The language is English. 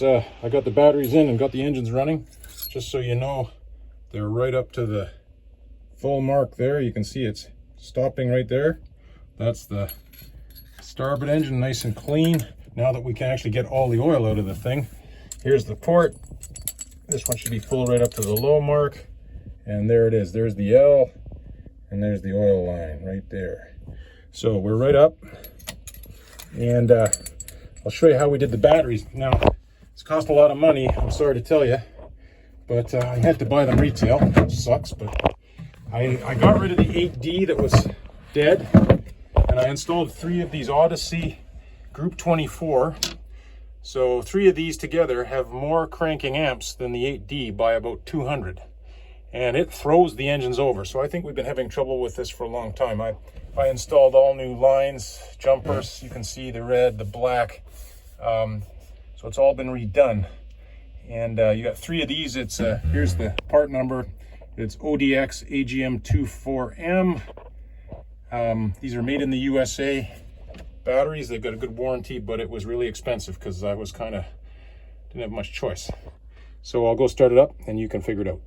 I got the batteries in and got the engines running. Just so you know, they're right up to the full mark there. You can see it's stopping right there. That's the starboard engine, nice and clean. Now that we can actually get all the oil out of the thing. Here's the port. This one should be full right up to the low mark. And there it is. There's the L and there's the oil line right there. So we're right up. And I'll show you how we did the batteries. Now, it's cost a lot of money, I'm sorry to tell you, but I had to buy them retail, which sucks, but I got rid of the 8D that was dead, and I installed 3 of these Odyssey Group 24. So 3 of these together have more cranking amps than the 8D by about 200. And it throws the engines over. So I think we've been having trouble with this for a long time. I installed all new lines, jumpers. You can see the red, the black. So it's all been redone. And you got 3 of these. It's here's the part number. It's ODX-AGM24M. These are made in the USA. Batteries, they've got a good warranty, but it was really expensive because I was didn't have much choice. So I'll go start it up and you can figure it out.